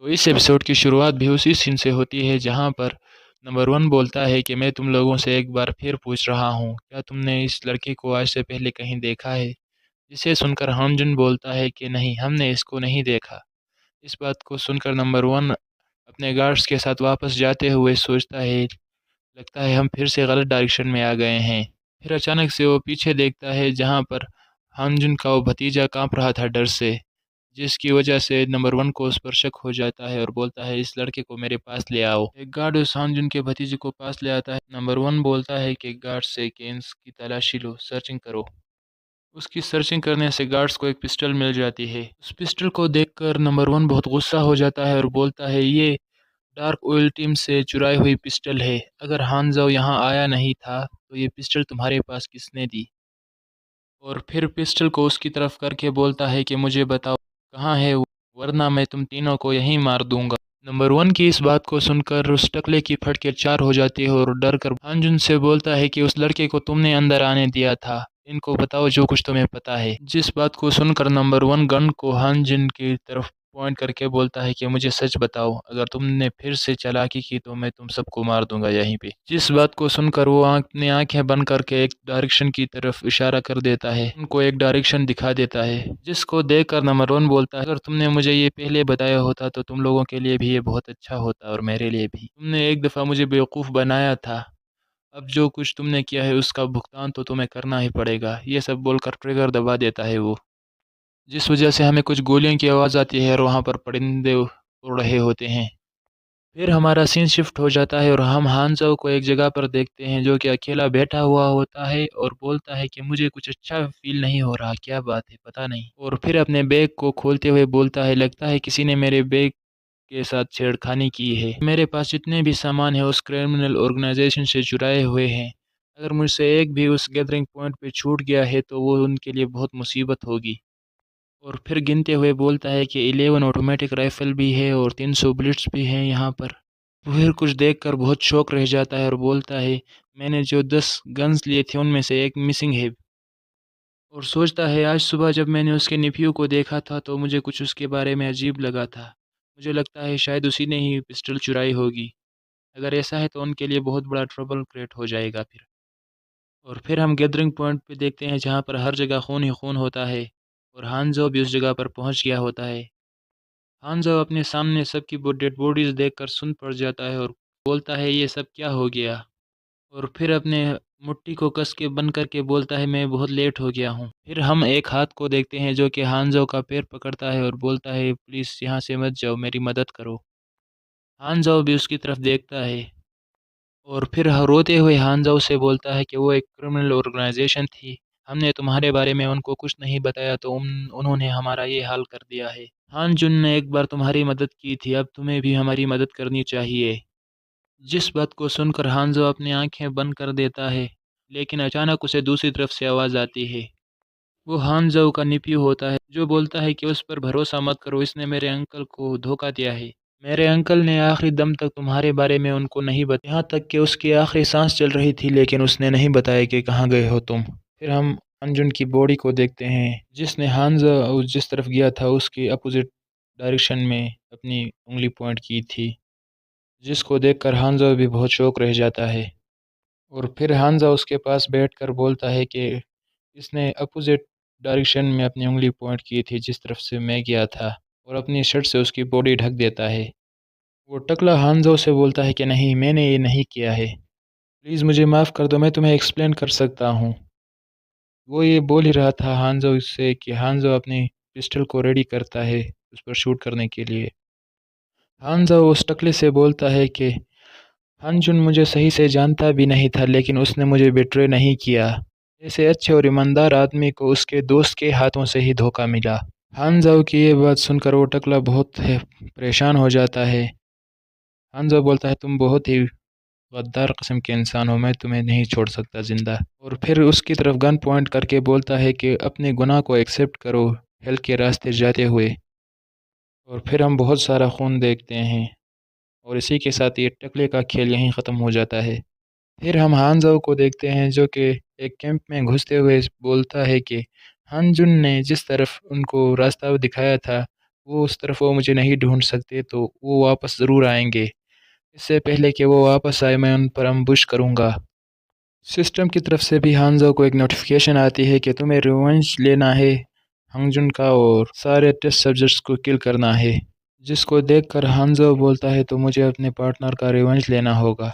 تو اس ایپیسوڈ کی شروعات بھی اسی سین سے ہوتی ہے جہاں پر نمبر ون بولتا ہے کہ میں تم لوگوں سے ایک بار پھر پوچھ رہا ہوں، کیا تم نے اس لڑکے کو آج سے پہلے کہیں دیکھا ہے؟ جسے سن کر ہمجن بولتا ہے کہ نہیں، ہم نے اس کو نہیں دیکھا۔ اس بات کو سن کر نمبر ون اپنے گارڈز کے ساتھ واپس جاتے ہوئے سوچتا ہے، لگتا ہے ہم پھر سے غلط ڈائریکشن میں آ گئے ہیں۔ پھر اچانک سے وہ پیچھے دیکھتا ہے جہاں پر ہمجن کا وہ بھتیجا کانپ رہا تھا ڈر سے، جس کی وجہ سے نمبر ون کو اس پر شک ہو جاتا ہے اور بولتا ہے اس لڑکے کو میرے پاس لے آؤ۔ ایک گارڈ اس ہمجن کے بھتیجے کو پاس لے آتا ہے۔ نمبر ون بولتا ہے کہ گارڈ سے کہ اس کی تلاشی لو، سرچنگ کرو۔ اس کی سرچنگ کرنے سے گارڈز کو ایک پسٹل مل جاتی ہے۔ اس پسٹل کو دیکھ کر نمبر ون بہت غصہ ہو جاتا ہے اور بولتا ہے یہ ڈارک اوئل ٹیم سے چرائی ہوئی پسٹل ہے۔ اگر ہانزو یہاں آیا نہیں تھا تو یہ پسٹل تمہارے پاس کس نے دی؟ اور پھر پسٹل کو اس کی طرف کر کے بولتا ہے کہ مجھے بتاؤ کہاں ہے وہ، ورنہ میں تم تینوں کو یہیں مار دوں گا۔ نمبر ون کی اس بات کو سن کر اس ٹکلے کی پھٹکے چار ہو جاتی ہے اور ڈر کر ہانجن سے بولتا ہے کہ اس لڑکے کو تم نے اندر آنے دیا تھا، ان کو بتاؤ جو کچھ تمہیں پتا ہے۔ جس بات کو سن کر نمبر ون گن کو ہانجن کی طرف پوائنٹ کر کے بولتا ہے کہ مجھے سچ بتاؤ، اگر تم نے پھر سے چالاکی کی تو میں تم سب کو مار دوں گا یہیں پہ۔ جس بات کو سن کر وہ اپنی آنکھیں بند کر کے ایک ڈائریکشن کی طرف اشارہ کر دیتا ہے، ان کو ایک ڈائریکشن دکھا دیتا ہے، جس کو دیکھ کر نمبر ون بولتا ہے اگر تم نے مجھے یہ پہلے بتایا ہوتا تو تم لوگوں کے لیے بھی یہ بہت اچھا ہوتا اور میرے لیے بھی۔ تم نے ایک دفعہ مجھے بیوقوف بنایا تھا، اب جو کچھ تم نے کیا ہے اس کا بھگتان تو تمہیں کرنا ہی پڑے گا۔ یہ سب بول کر ٹریگر دبا دیتا ہے وہ، جس وجہ سے ہمیں کچھ گولیوں کی آواز آتی ہے اور وہاں پر پرندے اڑ رہے ہوتے ہیں۔ پھر ہمارا سین شفٹ ہو جاتا ہے اور ہم ہانزو کو ایک جگہ پر دیکھتے ہیں جو کہ اکیلا بیٹھا ہوا ہوتا ہے اور بولتا ہے کہ مجھے کچھ اچھا فیل نہیں ہو رہا، کیا بات ہے پتہ نہیں۔ اور پھر اپنے بیگ کو کھولتے ہوئے بولتا ہے لگتا ہے کسی نے میرے بیگ کے ساتھ چھیڑخانی کی ہے، میرے پاس جتنے بھی سامان ہیں اس کرمنل آرگنائزیشن سے چرائے ہوئے ہیں، اگر مجھ سے ایک بھی اس گیدرنگ پوائنٹ پہ چھوٹ گیا ہے تو وہ ان کے لیے بہت مصیبت ہوگی۔ اور پھر گنتے ہوئے بولتا ہے کہ 11 آٹومیٹک رائفل بھی ہے اور 300 بلٹس بھی ہیں یہاں پر۔ پھر کچھ دیکھ کر بہت شوق رہ جاتا ہے اور بولتا ہے میں نے جو 10 گنز لیے تھے ان میں سے ایک مسنگ ہے، اور سوچتا ہے آج صبح جب میں نے اس کے نیفیو کو دیکھا تھا تو مجھے کچھ اس کے بارے میں عجیب لگا تھا، مجھے لگتا ہے شاید اسی نے ہی پسٹل چرائی ہوگی، اگر ایسا ہے تو ان کے لیے بہت بڑا ٹربل کریٹ ہو جائے گا پھر۔ اور پھر ہم گیدرنگ پوائنٹ پہ دیکھتے ہیں جہاں پر ہر جگہ خون ہی خون ہوتا ہے اور ہانزو بھی اس جگہ پر پہنچ گیا ہوتا ہے۔ ہانزو اپنے سامنے سب کی ڈیڈ باڈیز دیکھ کر سن پڑ جاتا ہے اور بولتا ہے یہ سب کیا ہو گیا، اور پھر اپنے مٹھی کو کس کے بند کر کے بولتا ہے میں بہت لیٹ ہو گیا ہوں۔ پھر ہم ایک ہاتھ کو دیکھتے ہیں جو کہ ہانزو کا پیر پکڑتا ہے اور بولتا ہے پلیز یہاں سے مت جاؤ، میری مدد کرو۔ ہانزو بھی اس کی طرف دیکھتا ہے اور پھر روتے ہوئے ہانزو سے بولتا ہے کہ وہ ایک کرمنل آرگنائزیشن تھی، ہم نے تمہارے بارے میں ان کو کچھ نہیں بتایا تو انہوں نے ہمارا یہ حال کر دیا ہے۔ ہان جن نے ایک بار تمہاری مدد کی تھی، اب تمہیں بھی ہماری مدد کرنی چاہیے۔ جس بات کو سن کر ہانزو اپنی آنکھیں بند کر دیتا ہے، لیکن اچانک اسے دوسری طرف سے آواز آتی ہے۔ وہ ہانزو کا نیفیو ہوتا ہے جو بولتا ہے کہ اس پر بھروسہ مت کرو، اس نے میرے انکل کو دھوکہ دیا ہے، میرے انکل نے آخری دم تک تمہارے بارے میں ان کو نہیں بتایا، یہاں تک کہ اس کی آخری سانس چل رہی تھی لیکن اس نے نہیں بتایا کہ کہاں گئے ہو تم۔ پھر ہم ہانجن کی باڈی کو دیکھتے ہیں جس نے ہانزو جس طرف گیا تھا اس کی اپوزٹ ڈائریکشن میں اپنی انگلی پوائنٹ کی تھی، جس کو دیکھ کر ہانزو بھی بہت شوق رہ جاتا ہے۔ اور پھر ہانزو اس کے پاس بیٹھ کر بولتا ہے کہ اس نے اپوزٹ ڈائریکشن میں اپنی انگلی پوائنٹ کی تھی جس طرف سے میں گیا تھا، اور اپنی شرٹ سے اس کی باڈی ڈھک دیتا ہے۔ وہ ٹکلا ہانزو سے بولتا ہے کہ نہیں، میں نے یہ نہیں کیا ہے، پلیز مجھے معاف کر دو، میں تمہیں ایکسپلین کر سکتا ہوں۔ وہ یہ بول ہی رہا تھا ہانزو سے کہ ہانزو اپنی پسٹل کو ریڈی کرتا ہے اس پر شوٹ کرنے کے لیے۔ ہانزو اس ٹکلے سے بولتا ہے کہ ہانجن مجھے صحیح سے جانتا بھی نہیں تھا لیکن اس نے مجھے بیٹرے نہیں کیا، ایسے اچھے اور ایماندار آدمی کو اس کے دوست کے ہاتھوں سے ہی دھوکہ ملا۔ ہانزو کی یہ بات سن کر وہ ٹکلا بہت پریشان ہو جاتا ہے۔ ہانزو بولتا ہے تم بہت ہی غدار قسم کے انسان ہو، میں تمہیں نہیں چھوڑ سکتا زندہ، اور پھر اس کی طرف گن پوائنٹ کر کے بولتا ہے کہ اپنے گناہ کو ایکسیپٹ کرو ہیل کے راستے جاتے ہوئے۔ اور پھر ہم بہت سارا خون دیکھتے ہیں اور اسی کے ساتھ یہ ٹکلے کا کھیل یہیں ختم ہو جاتا ہے۔ پھر ہم ہانزو کو دیکھتے ہیں جو کہ ایک کیمپ میں گھستے ہوئے بولتا ہے کہ ہانجن نے جس طرف ان کو راستہ دکھایا تھا وہ اس طرف وہ مجھے نہیں ڈھونڈ سکتے تو وہ واپس ضرور آئیں گے۔ اس سے پہلے کہ وہ واپس آئے میں ان پر امبوش کروں گا۔ سسٹم کی طرف سے بھی ہانزو کو ایک نوٹیفیکیشن آتی ہے کہ تمہیں ریونج لینا ہے ہنگ جن کا اور سارے ٹیسٹ سبجیکٹس کو کل کرنا ہے، جس کو دیکھ کر ہانزو بولتا ہے تو مجھے اپنے پارٹنر کا ریونج لینا ہوگا،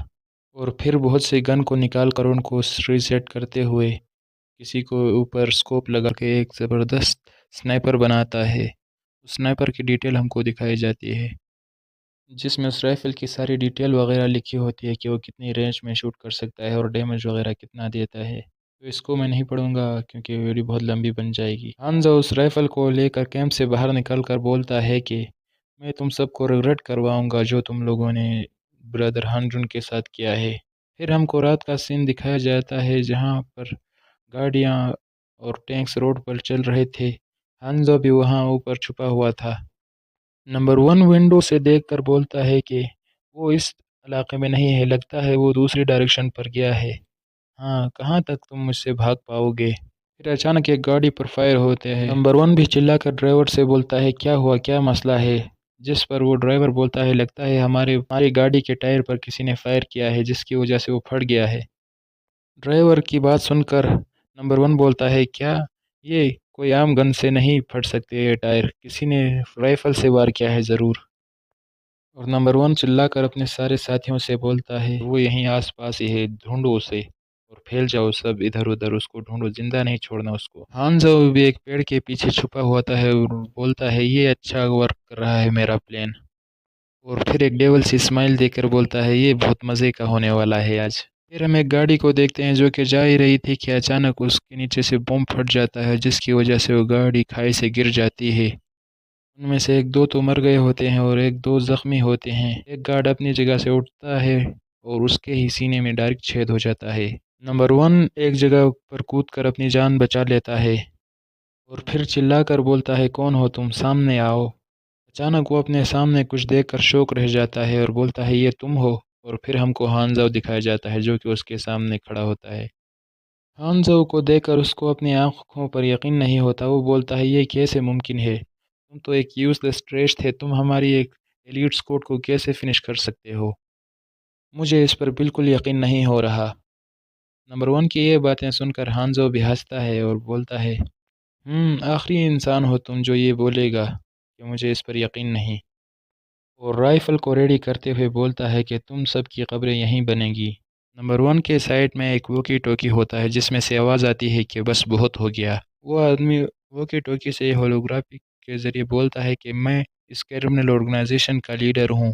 اور پھر بہت سی گن کو نکال کر ان کو ریسیٹ کرتے ہوئے کسی کو اوپر سکوپ لگا کے ایک زبردست سنائپر بناتا ہے۔ اس سنائپر کی ڈیٹیل ہم کو دکھائی جاتی ہے، جس میں اس رائفل کی ساری ڈیٹیل وغیرہ لکھی ہوتی ہے کہ وہ کتنی رینج میں شوٹ کر سکتا ہے اور ڈیمیج وغیرہ کتنا دیتا ہے۔ تو اس کو میں نہیں پڑھوں گا کیونکہ ویڈیو بہت لمبی بن جائے گی۔ ہانزو اس رائفل کو لے کر کیمپ سے باہر نکل کر بولتا ہے کہ میں تم سب کو ریگریٹ کرواؤں گا جو تم لوگوں نے برادر ہانجن کے ساتھ کیا ہے۔ پھر ہم کو رات کا سین دکھایا جاتا ہے جہاں پر گاڑیاں اور ٹینکس روڈ پر چل رہے تھے۔ ہانزو بھی وہاں اوپر چھپا ہوا تھا۔ نمبر 1 ونڈو سے دیکھ کر بولتا ہے کہ وہ اس علاقے میں نہیں ہے، لگتا ہے وہ دوسری ڈائریکشن پر گیا ہے۔ ہاں، کہاں تک تم مجھ سے بھاگ پاؤ گے؟ پھر اچانک ایک گاڑی پر فائر ہوتے ہیں۔ نمبر 1 بھی چلا کر ڈرائیور سے بولتا ہے کیا ہوا، کیا مسئلہ ہے؟ جس پر وہ ڈرائیور بولتا ہے لگتا ہے ہماری گاڑی کے ٹائر پر کسی نے فائر کیا ہے جس کی وجہ سے وہ پھٹ گیا ہے۔ ڈرائیور کی بات سن کر نمبر 1 بولتا ہے کیا یہ کوئی عام گن سے نہیں پھٹ سکتے یہ ٹائر، کسی نے رائفل سے وار کیا ہے ضرور۔ اور نمبر 1 چلا کر اپنے سارے ساتھیوں سے بولتا ہے وہ یہیں آس پاس ہی ہے، ڈھونڈو اسے اور پھیل جاؤ سب ادھر ادھر، اس کو ڈھونڈو، زندہ نہیں چھوڑنا اس کو۔ ہانزو بھی ایک پیڑ کے پیچھے چھپا ہوتا ہے اور بولتا ہے یہ اچھا ورک کر رہا ہے میرا پلان، اور پھر ایک ڈیول سی اسمائل دے کر بولتا ہے یہ بہت مزے کا ہونے والا ہے آج۔ پھر ہم ایک گاڑی کو دیکھتے ہیں جو کہ جا ہی رہی تھی کہ اچانک اس کے نیچے سے بم پھٹ جاتا ہے جس کی وجہ سے وہ گاڑی کھائی سے گر جاتی ہے۔ ان میں سے ایک دو تو مر گئے ہوتے ہیں اور ایک دو زخمی ہوتے ہیں۔ ایک گارڈ اپنی جگہ سے اٹھتا ہے اور اس کے ہی سینے میں ڈائریکٹ چھید ہو جاتا ہے۔ نمبر 1 ایک جگہ پر کود کر اپنی جان بچا لیتا ہے اور پھر چلا کر بولتا ہے کون ہو تم، سامنے آؤ۔ اچانک وہ اپنے سامنے کچھ دیکھ کر شوک رہ جاتا ہے اور بولتا ہے یہ تم ہو، اور پھر ہم کو ہانزو دکھایا جاتا ہے جو کہ اس کے سامنے کھڑا ہوتا ہے۔ ہانزو کو دیکھ کر اس کو اپنی آنکھوں پر یقین نہیں ہوتا، وہ بولتا ہے یہ کیسے ممکن ہے، تم تو ایک یوز لیس ٹریش تھے، تم ہماری ایک ایلیٹ اسکواڈ کو کیسے فنش کر سکتے ہو؟ مجھے اس پر بالکل یقین نہیں ہو رہا۔ نمبر 1 کی یہ باتیں سن کر ہانزو بھی ہنستا ہے اور بولتا ہے آخری انسان ہو تم جو یہ بولے گا کہ مجھے اس پر یقین نہیں، اور رائفل کو ریڈی کرتے ہوئے بولتا ہے کہ تم سب کی قبریں یہیں بنیں گی۔ نمبر 1 کے سائڈ میں ایک ووکی ٹوکی ہوتا ہے جس میں سے آواز آتی ہے کہ بس بہت ہو گیا۔ وہ آدمی ووکی ٹوکی سے ہولوگرافی کے ذریعے بولتا ہے کہ میں اس کرمنل آرگنائزیشن کا لیڈر ہوں،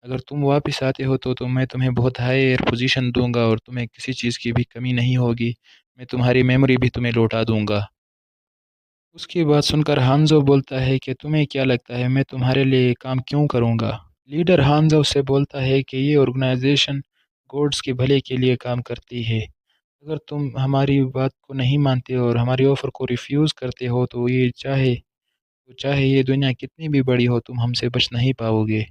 اگر تم واپس آتے ہو تو میں تمہیں بہت ہائی ایئر پوزیشن دوں گا اور تمہیں کسی چیز کی بھی کمی نہیں ہوگی، میں تمہاری میموری بھی تمہیں لوٹا دوں گا۔ اس کی بات سن کر ہانزو بولتا ہے کہ تمہیں کیا لگتا ہے میں تمہارے لیے کام کیوں کروں گا؟ لیڈر ہانزو سے بولتا ہے کہ یہ آرگنائزیشن گوڈز کے بھلے کے لیے کام کرتی ہے، اگر تم ہماری بات کو نہیں مانتے اور ہماری آفر کو ریفیوز کرتے ہو تو چاہے یہ دنیا کتنی بھی بڑی ہو تم ہم سے بچ نہیں پاؤ گے۔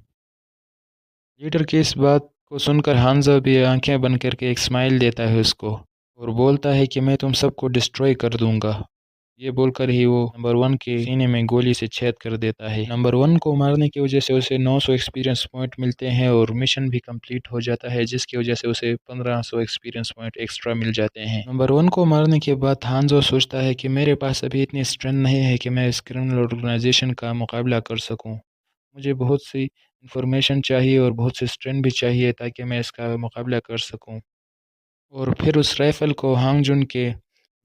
لیڈر کی اس بات کو سن کر ہانزو بھی آنکھیں بند کر کے ایک اسمائل دیتا ہے اس کو اور بولتا ہے کہ میں تم سب کو ڈسٹروائے کر دوں گا۔ یہ بول کر ہی وہ نمبر 1 کے سینے میں گولی سے چھید کر دیتا ہے۔ نمبر 1 کو مارنے کی وجہ سے اسے 900 ایکسپیرینس پوائنٹ ملتے ہیں اور مشن بھی کمپلیٹ ہو جاتا ہے جس کی وجہ سے اسے 1500 ایکسپیرینس پوائنٹ ایکسٹرا مل جاتے ہیں۔ نمبر 1 کو مارنے کے بعد ہانزو سوچتا ہے کہ میرے پاس ابھی اتنی اسٹرینتھ نہیں ہے کہ میں اس کرمنل آرگنائزیشن کا مقابلہ کر سکوں، مجھے بہت سی انفارمیشن چاہیے اور بہت سی اسٹرینتھ بھی چاہیے تاکہ میں اس کا مقابلہ کر سکوں۔ اور پھر اس رائفل کو ہانگ جن کے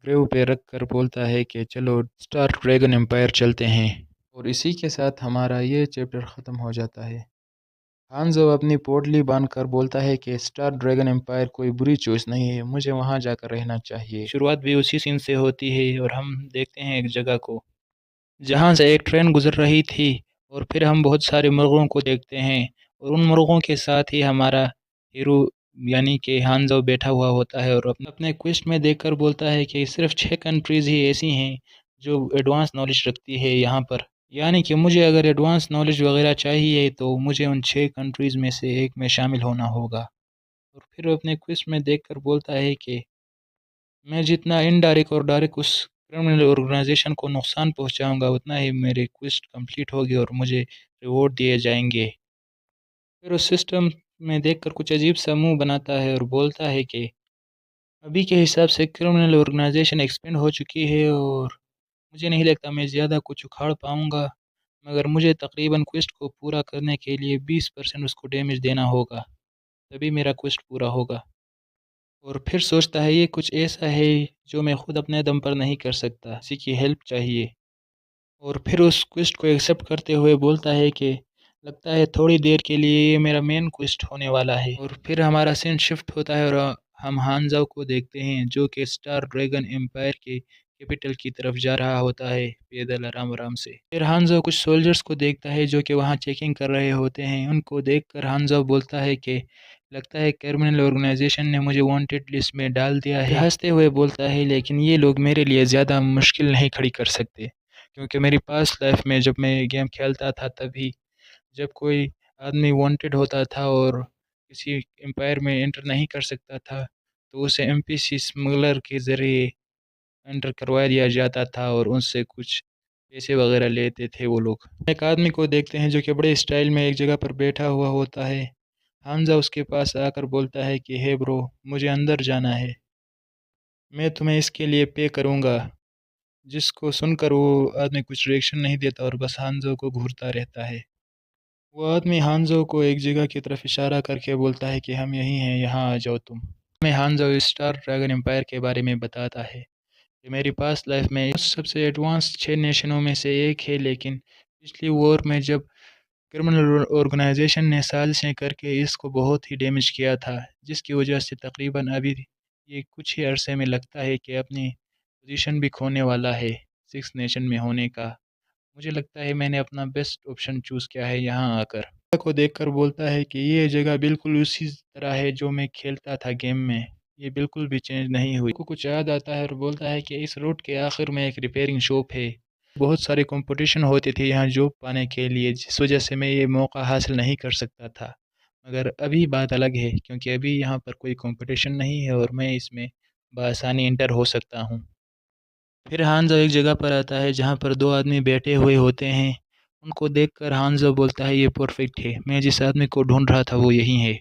گریو پہ رکھ کر بولتا ہے کہ چلو اسٹار ڈریگن امپائر چلتے ہیں، اور اسی کے ساتھ ہمارا یہ چیپٹر ختم ہو جاتا ہے۔ ہانزو اپنی پوٹلی باندھ کر بولتا ہے کہ اسٹار ڈریگن امپائر کوئی بری چوائس نہیں ہے، مجھے وہاں جا کر رہنا چاہیے۔ شروعات بھی اسی سین سے ہوتی ہے اور ہم دیکھتے ہیں ایک جگہ کو جہاں سے ایک ٹرین گزر رہی تھی، اور پھر ہم بہت سارے مرغوں کو دیکھتے ہیں اور ان مرغوں کے ساتھ ہی ہمارا ہیرو یعنی کہ ہانزو بیٹھا ہوا ہوتا ہے اور اپنے کویسٹ میں دیکھ کر بولتا ہے کہ صرف 6 کنٹریز ہی ایسی ہیں جو ایڈوانس نالج رکھتی ہے یہاں پر، یعنی کہ مجھے اگر ایڈوانس نالج وغیرہ چاہیے تو مجھے ان 6 کنٹریز میں سے ایک میں شامل ہونا ہوگا۔ اور پھر اپنے کویسٹ میں دیکھ کر بولتا ہے کہ میں جتنا انڈائریکٹ اور ڈائریکٹ اس کرمنل آرگنائزیشن کو نقصان پہنچاؤں گا اتنا ہی میری کوسٹ کمپلیٹ ہوگی اور مجھے ریوارڈ دیے جائیں گے۔ پھر اس سسٹم میں دیکھ کر کچھ عجیب سا منہ بناتا ہے اور بولتا ہے کہ ابھی کے حساب سے کرمنل آرگنائزیشن ایکسپینڈ ہو چکی ہے اور مجھے نہیں لگتا میں زیادہ کچھ اکھاڑ پاؤں گا، مگر مجھے تقریباً کوسٹ کو پورا کرنے کے لیے 20% اس کو ڈیمیج دینا ہوگا، تبھی میرا کوسٹ پورا ہوگا۔ اور پھر سوچتا ہے یہ کچھ ایسا ہے جو میں خود اپنے دم پر نہیں کر سکتا، کسی کی ہیلپ چاہیے، اور پھر اس کوسٹ کو ایکسیپٹ کرتے ہوئے بولتا ہے کہ لگتا ہے تھوڑی دیر کے لیے یہ میرا مین کوسٹ ہونے والا ہے۔ اور پھر ہمارا سین شفٹ ہوتا ہے اور ہم ہانزاؤ کو دیکھتے ہیں جو کہ اسٹار ڈریگن امپائر کے کیپٹل کی طرف جا رہا ہوتا ہے پیدل آرام آرام سے۔ پھر ہانزاؤ کچھ سولجرز کو دیکھتا ہے جو کہ وہاں چیکنگ کر رہے ہوتے ہیں، ان کو دیکھ کر ہانزاؤ بولتا ہے کہ لگتا ہے کرمنل آرگنائزیشن نے مجھے وانٹڈ لسٹ میں ڈال دیا ہے۔ ہنستے ہوئے بولتا ہے لیکن یہ لوگ میرے لیے زیادہ مشکل نہیں کھڑی کر سکتے، کیونکہ میری پاس لائف میں جب میں گیم کھیلتا تھا تبھی جب کوئی آدمی وانٹڈ ہوتا تھا اور کسی امپائر میں انٹر نہیں کر سکتا تھا تو اسے ایم پی سی اسمگلر کے ذریعے انٹر کروا دیا جاتا تھا اور ان سے کچھ پیسے وغیرہ لیتے تھے وہ لوگ۔ ایک آدمی کو دیکھتے ہیں جو کہ بڑے اسٹائل میں ایک جگہ پر بیٹھا ہوا ہوتا ہے۔ حمزہ اس کے پاس آ کر بولتا ہے کہ ہے برو، مجھے اندر جانا ہے، میں تمہیں اس کے لیے پے کروں گا، جس کو سن کر وہ آدمی کچھ ریئیکشن نہیں دیتا اور بس ہانزو کو گھورتا رہتا ہے۔ وہ آدمی ہانزو کو ایک جگہ کی طرف اشارہ کر کے بولتا ہے کہ ہم یہیں ہیں، یہاں آ جاؤ تم۔ میں ہانزو اسٹار ڈریگن امپائر کے بارے میں بتاتا ہے کہ میری پاس لائف میں سب سے ایڈوانس 6 نیشنوں میں سے ایک ہے، لیکن پچھلی وار میں جب کرمنل آرگنائزیشن نے سازشیں کر کے اس کو بہت ہی ڈیمیج کیا تھا، جس کی وجہ سے تقریباً ابھی یہ کچھ ہی عرصے میں لگتا ہے کہ اپنی پوزیشن بھی کھونے والا ہے 6 نیشن میں ہونے کا۔ مجھے لگتا ہے میں نے اپنا بیسٹ آپشن چوز کیا ہے یہاں آ کر۔ کو دیکھ کر بولتا ہے کہ یہ جگہ بالکل اسی طرح ہے جو میں کھیلتا تھا گیم میں، یہ بالکل بھی چینج نہیں ہوئی۔ کو کچھ یاد آتا ہے اور بولتا ہے کہ اس روڈ کے آخر میں ایک ریپیئرنگ شاپ ہے، بہت سارے کمپٹیشن ہوتے تھے یہاں جاب پانے کے لیے، جس وجہ سے میں یہ موقع حاصل نہیں کر سکتا تھا، مگر ابھی بات الگ ہے کیونکہ ابھی یہاں پر کوئی کمپٹیشن نہیں ہے اور میں اس میں بآسانی انٹر ہو سکتا ہوں۔ پھر ہانزو ایک جگہ پر آتا ہے جہاں پر دو آدمی بیٹھے ہوئے ہوتے ہیں، ان کو دیکھ کر ہانزو بولتا ہے یہ پرفیکٹ ہے، میں جس آدمی کو ڈھونڈ رہا تھا وہ یہی ہے۔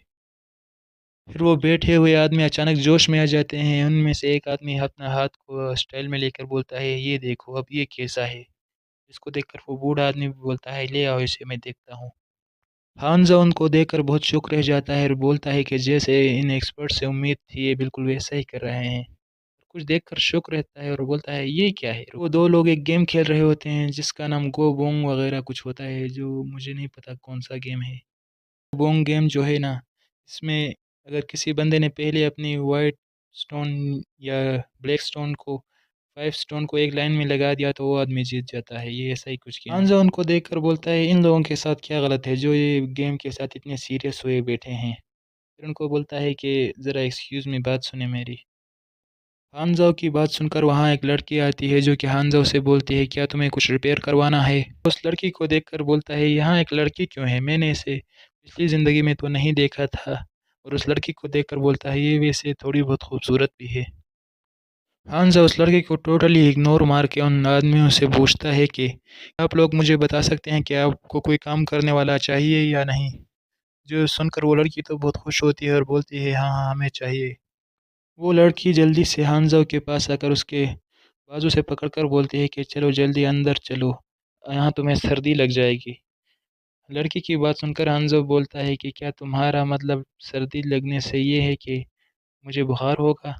پھر وہ بیٹھے ہوئے آدمی اچانک جوش میں آ جاتے ہیں، ان میں سے ایک آدمی اپنا ہاتھ کو اسٹائل میں لے کر بولتا ہے یہ دیکھو اب یہ کیسا ہے، اس کو دیکھ کر وہ بوڑھا آدمی بولتا ہے لے آؤ اسے میں دیکھتا ہوں۔ ہانزو ان کو دیکھ کر بہت شوق رہ جاتا ہے اور بولتا ہے کہ جیسے ان ایکسپرٹ سے امید تھی یہ بالکل ویسا ہی کر رہے ہیں، کچھ دیکھ کر شوق رہتا ہے اور بولتا ہے یہ کیا ہے۔ وہ دو لوگ ایک گیم کھیل رہے ہوتے ہیں جس کا نام گو بونگ وغیرہ کچھ ہوتا ہے، جو مجھے نہیں پتا کون سا گیم ہے۔ بونگ گیم جو ہے نا، اس میں اگر کسی بندے نے پہلے اپنی وائٹ سٹون یا بلیک سٹون کو 5 سٹون کو ایک لائن میں لگا دیا تو وہ آدمی جیت جاتا ہے، یہ ایسا ہی کچھ گیم ہے۔ ہانزو ان کو دیکھ کر بولتا ہے ان لوگوں کے ساتھ کیا غلط ہے جو یہ گیم کے ساتھ اتنے سیریس ہوئے بیٹھے ہیں۔ پھر ان کو بولتا ہے کہ ذرا ایکسکیوز می بات سنیں میری۔ ہانزو کی بات سن کر وہاں ایک لڑکی آتی ہے جو کہ ہانزو سے بولتی ہے کیا تمہیں کچھ ریپیئر کروانا ہے۔ اس لڑکی کو دیکھ کر بولتا ہے یہاں ایک لڑکی کیوں ہے، میں نے اسے پچھلی زندگی میں تو نہیں دیکھا تھا، اور اس لڑکی کو دیکھ کر بولتا ہے یہ ویسے تھوڑی بہت خوبصورت بھی ہے۔ ہانزو اس لڑکی کو ٹوٹلی اگنور مار کے ان آدمیوں سے پوچھتا ہے کہ آپ لوگ مجھے بتا سکتے ہیں کہ آپ کو کوئی کام کرنے والا چاہیے یا نہیں، جو سن کر وہ لڑکی تو بہت خوش ہوتی ہے اور بولتی ہے ہاں ہاں ہمیں چاہیے۔ وہ لڑکی جلدی سے ہانزو کے پاس آ کر اس کے بازو سے پکڑ کر بولتی ہے کہ چلو جلدی اندر چلو، یہاں تمہیں سردی لگ جائے گی۔ لڑکی کی بات سن کر ہانزو بولتا ہے کہ کیا تمہارا مطلب سردی لگنے سے یہ ہے کہ مجھے بخار ہوگا؟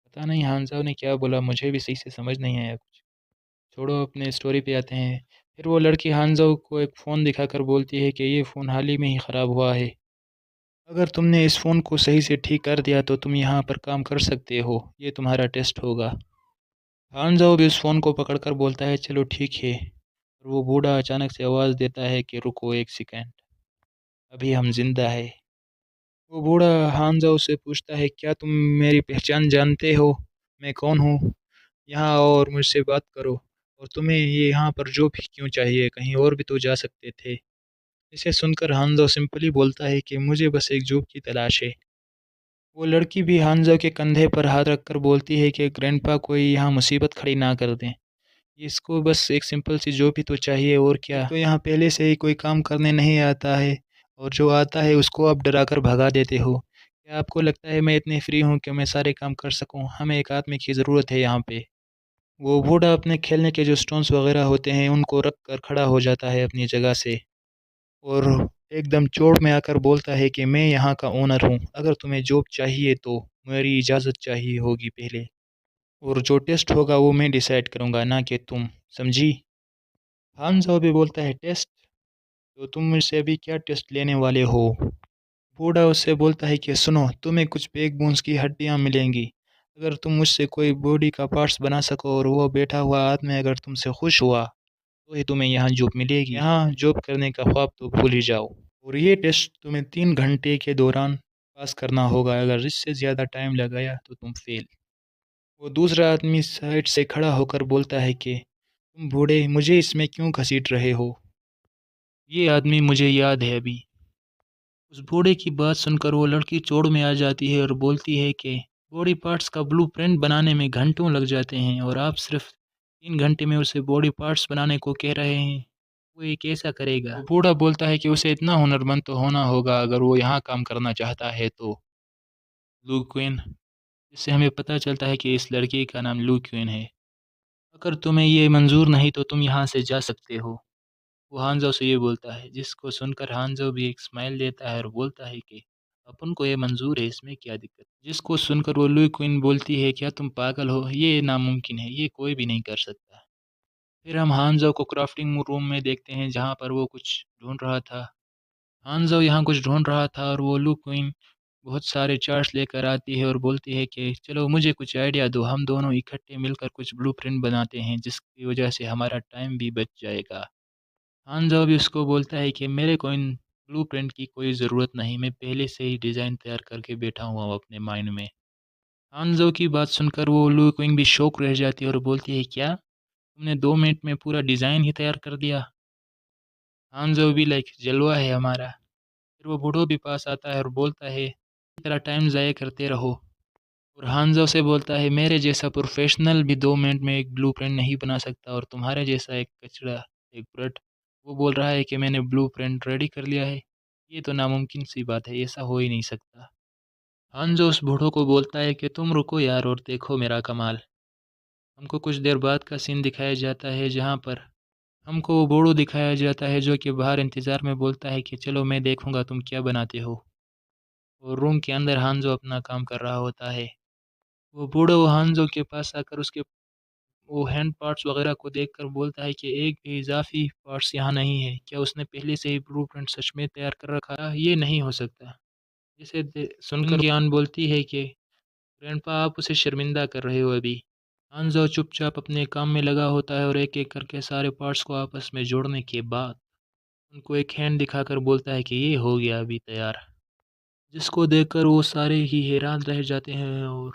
پتہ نہیں ہانزو نے کیا بولا، مجھے بھی صحیح سے سمجھ نہیں آیا کچھ، چھوڑو اپنے اسٹوری پہ آتے ہیں۔ پھر وہ لڑکی ہانزو کو ایک فون دکھا کر بولتی ہے کہ یہ فون حال ہی میں ہی خراب ہوا ہے، اگر تم نے اس فون کو صحیح سے ٹھیک کر دیا تو تم یہاں پر کام کر سکتے ہو، یہ تمہارا ٹیسٹ ہوگا۔ ہانزو بھی اس فون کو پکڑ کر بولتا ہے چلو ٹھیک ہے، اور وہ بوڑھا اچانک سے آواز دیتا ہے کہ رکو ایک سیکنڈ، ابھی ہم زندہ ہے۔ وہ بوڑھا ہانزو سے پوچھتا ہے کیا تم میری پہچان جانتے ہو، میں کون ہوں، یہاں آؤ اور مجھ سے بات کرو، اور تمہیں یہ یہاں پر جو بھی کیوں چاہیے، کہیں اور بھی تو جا سکتے تھے۔ اسے سن کر ہانزو سمپلی بولتا ہے کہ مجھے بس ایک جاب کی تلاش ہے۔ وہ لڑکی بھی حمزہ کے کندھے پر ہاتھ رکھ کر بولتی ہے کہ گرینڈپا کوئی یہاں مصیبت کھڑی نہ کر دیں، اس کو بس ایک سمپل سی جاب ہی تو چاہیے، اور کیا، ایک تو یہاں پہلے سے ہی کوئی کام کرنے نہیں آتا ہے، اور جو آتا ہے اس کو آپ ڈرا کر بھگا دیتے ہو۔ کیا آپ کو لگتا ہے میں اتنی فری ہوں کہ میں سارے کام کر سکوں؟ ہمیں ایک آدمی کی ضرورت ہے یہاں پہ۔ وہ بوڑھا اپنے کھیلنے کے جو سٹونز وغیرہ ہوتے ہیں ان کو رکھ کر کھڑا ہو جاتا ہے اپنی جگہ سے، اور ایک دم چوٹ میں آ کر بولتا ہے کہ میں یہاں کا اونر ہوں، اگر تمہیں جاب چاہیے تو میری اجازت چاہیے ہوگی پہلے، اور جو ٹیسٹ ہوگا وہ میں ڈیسائیڈ کروں گا، نہ کہ تم، سمجھی؟ حمزہ بھی بولتا ہے ٹیسٹ؟ تو تم مجھ سے ابھی کیا ٹیسٹ لینے والے ہو؟ بوڑھا اس سے بولتا ہے کہ سنو، تمہیں کچھ بیک بونز کی ہڈیاں ملیں گی، اگر تم مجھ سے کوئی باڈی کا پارٹس بنا سکو اور وہ بیٹھا ہوا آدمی اگر تم سے خوش ہوا تو ہی تمہیں یہاں جاب ملے گی، یہاں جاب کرنے کا خواب تو بھول ہی جاؤ، اور یہ ٹیسٹ تمہیں 3 گھنٹے کے دوران پاس کرنا ہوگا، اگر اس سے زیادہ ٹائم لگایا تو تم فیل۔ وہ دوسرا آدمی سائڈ سے کھڑا ہو کر بولتا ہے کہ تم بوڑھے مجھے اس میں کیوں گھسیٹ رہے ہو؟ یہ آدمی مجھے یاد ہے ابھی۔ اس بوڑھے کی بات سن کر وہ لڑکی چوڑ میں آ جاتی ہے اور بولتی ہے کہ باڈی پارٹس کا بلو پرنٹ بنانے میں گھنٹوں لگ جاتے ہیں اور آپ صرف 3 گھنٹے میں اسے باڈی پارٹس بنانے کو کہہ رہے ہیں، وہ یہ کیسا کرے گا؟ وہ بوڑھا بولتا ہے کہ اسے اتنا ہنرمند تو ہونا ہوگا اگر وہ یہاں کام کرنا چاہتا ہے تو۔ لو کوئن، اس سے ہمیں پتہ چلتا ہے کہ اس لڑکی کا نام لو کوئن ہے۔ اگر تمہیں یہ منظور نہیں تو تم یہاں سے جا سکتے ہو، وہ ہانزو سے یہ بولتا ہے، جس کو سن کر ہانزو بھی ایک اسمائل دیتا ہے اور بولتا ہے کہ اپن کو یہ منظور ہے، اس میں کیا دقت؟ جس کو سن کر وہ لوئی کوئن بولتی ہے، کیا تم پاگل ہو؟ یہ ناممکن ہے، یہ کوئی بھی نہیں کر سکتا۔ پھر ہم ہانزو کو کرافٹنگ روم میں دیکھتے ہیں جہاں پر وہ کچھ ڈھونڈ رہا تھا۔ ہانزو یہاں کچھ ڈھونڈ رہا تھا اور وہ لو کوئن بہت سارے چارٹس لے کر آتی ہے اور بولتی ہے کہ چلو مجھے کچھ آئیڈیا دو، ہم دونوں اکٹھے مل کر کچھ بلو پرنٹ بناتے ہیں جس کی وجہ سے ہمارا ٹائم بھی بچ جائے گا۔ ہانزو بھی اس کو بولتا ہے کہ میرے کو ان بلو پرنٹ کی کوئی ضرورت نہیں، میں پہلے سے ہی ڈیزائن تیار کر کے بیٹھا ہوا اپنے مائنڈ میں۔ ہانزو کی بات سن کر وہ لو کوئنگ بھی شوک رہ جاتی ہے اور بولتی ہے کیا تم نے 2 منٹ میں پورا ڈیزائن ہی تیار کر دیا؟ ہانزو بھی لائک جلوہ ہے ہمارا۔ پھر وہ بوڑھو بھی پاس آتا ہے اور بولتا ہے اس طرح ٹائم ضائع کرتے رہو، اور ہانزو سے بولتا ہے میرے جیسا پروفیشنل بھی 2 منٹ میں ایک بلو پرنٹ نہیں بنا سکتا، اور تمہارے جیسا ایک کچڑا، ایک برٹ وہ بول رہا ہے کہ میں نے بلو پرنٹ ریڈی کر لیا ہے، یہ تو ناممکن سی بات ہے، ایسا ہو ہی نہیں سکتا۔ ہانزو اس بوڑھو کو بولتا ہے کہ تم رکو یار اور دیکھو میرا کمال۔ ہم کو کچھ دیر بعد کا سین دکھایا جاتا ہے جہاں پر ہم کو وہ بوڑھو دکھایا جاتا ہے جو کہ باہر انتظار میں بولتا ہے کہ چلو میں دیکھوں گا تم کیا بناتے ہو، اور روم کے اندر ہانزو اپنا کام کر رہا ہوتا ہے۔ وہ بوڑھو ہانزو کے پاس آ کر اس کے وہ ہینڈ پارٹس وغیرہ کو دیکھ کر بولتا ہے کہ ایک بھی اضافی پارٹس یہاں نہیں ہے، کیا اس نے پہلے سے ہی بلو پرنٹ سچ میں تیار کر رکھا ہے؟ یہ نہیں ہو سکتا۔ جسے سن کر گیان بولتی ہے کہ گرینڈپا آپ اسے شرمندہ کر رہے ہو ابھی۔ ہانزو چپ چاپ اپنے کام میں لگا ہوتا ہے اور ایک ایک کر کے سارے پارٹس کو آپس میں جوڑنے کے بعد ان کو ایک ہینڈ دکھا کر بولتا ہے کہ یہ ہو گیا ابھی تیار، جس کو دیکھ کر وہ سارے ہی حیران رہ جاتے ہیں، اور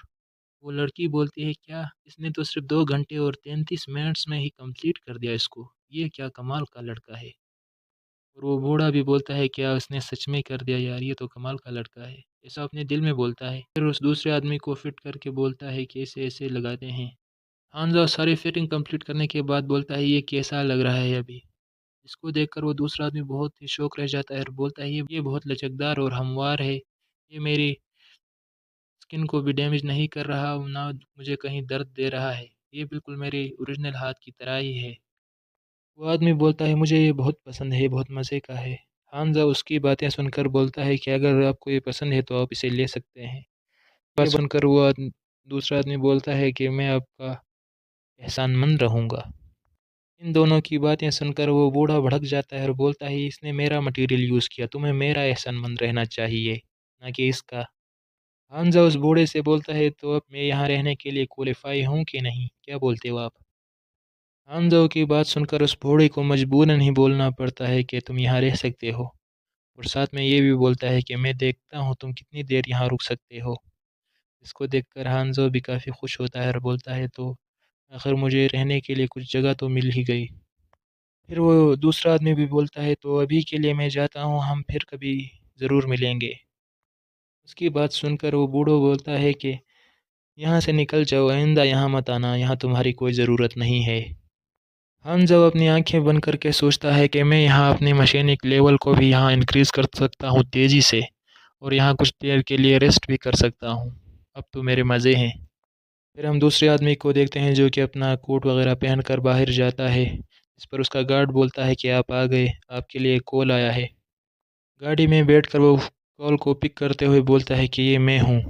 وہ لڑکی بولتی ہے کیا اس نے تو صرف 2 گھنٹے اور 33 منٹس میں ہی کمپلیٹ کر دیا اس کو، یہ کیا کمال کا لڑکا ہے؟ اور وہ بوڑھا بھی بولتا ہے کیا اس نے سچ میں کر دیا یار، یہ تو کمال کا لڑکا ہے، ایسا اپنے دل میں بولتا ہے۔ پھر اس دوسرے آدمی کو فٹ کر کے بولتا ہے کہ اسے ایسے لگاتے ہیں۔ ہانزا ساری فٹنگ کمپلیٹ کرنے کے بعد بولتا ہے یہ کیسا لگ رہا ہے ابھی؟ اس کو دیکھ کر وہ دوسرا آدمی بہت ہی شوق رہ جاتا ہے اور بولتا ہے یہ بہت لچکدار اور ہموار ہے، یہ میری اسکن کو بھی ڈیمیج نہیں کر رہا، نہ مجھے کہیں درد دے رہا ہے، یہ بالکل میرے اوریجنل ہاتھ کی طرح ہی ہے۔ وہ آدمی بولتا ہے مجھے یہ بہت پسند ہے، یہ بہت مزے کا ہے۔ حمزہ اس کی باتیں سن کر بولتا ہے کہ اگر آپ کو یہ پسند ہے تو آپ اسے لے سکتے ہیں۔ بات سن کر وہ دوسرا آدمی بولتا ہے کہ میں آپ کا احسان مند رہوں گا۔ ان دونوں کی باتیں سن کر وہ بوڑھا بھڑک جاتا ہے اور بولتا ہے اس نے میرا مٹیریل یوز کیا، تمہیں میرا احسان مند رہنا چاہیے نہ کہ اس کا۔ حمزہ اس بوڑھے سے بولتا ہے تو اب میں یہاں رہنے کے لیے کوالیفائی ہوں کہ نہیں، کیا بولتے ہو آپ؟ حمزہ کی بات سن کر اس بوڑھے کو مجبوراً ہی بولنا پڑتا ہے کہ تم یہاں رہ سکتے ہو، اور ساتھ میں یہ بھی بولتا ہے کہ میں دیکھتا ہوں تم کتنی دیر یہاں رک سکتے ہو۔ اس کو دیکھ کر حمزہ بھی کافی خوش ہوتا ہے اور بولتا ہے تو آخر مجھے رہنے کے لیے کچھ جگہ تو مل ہی گئی۔ پھر وہ دوسرا آدمی بھی بولتا ہے تو ابھی کے لیے میں جاتا ہوں، ہم پھر کبھی ضرور ملیں گے۔ اس کی بات سن کر وہ بوڑھو بولتا ہے کہ یہاں سے نکل جاؤ، آئندہ یہاں مت آنا، یہاں تمہاری کوئی ضرورت نہیں ہے۔ ہانزو اپنی آنکھیں بند کر کے سوچتا ہے کہ میں یہاں اپنی مشینک لیول کو بھی یہاں انکریز کر سکتا ہوں تیزی سے، اور یہاں کچھ دیر کے لیے ریسٹ بھی کر سکتا ہوں، اب تو میرے مزے ہیں۔ پھر ہم دوسرے آدمی کو دیکھتے ہیں جو کہ اپنا کوٹ وغیرہ پہن کر باہر جاتا ہے، اس پر اس کا گارڈ بولتا ہے کہ آپ آ گئے، آپ کے لیے ایک کال آیا ہے۔ گاڑی میں بیٹھ کر وہ کال کو پک کرتے ہوئے بولتا ہے کہ یہ میں ہوں۔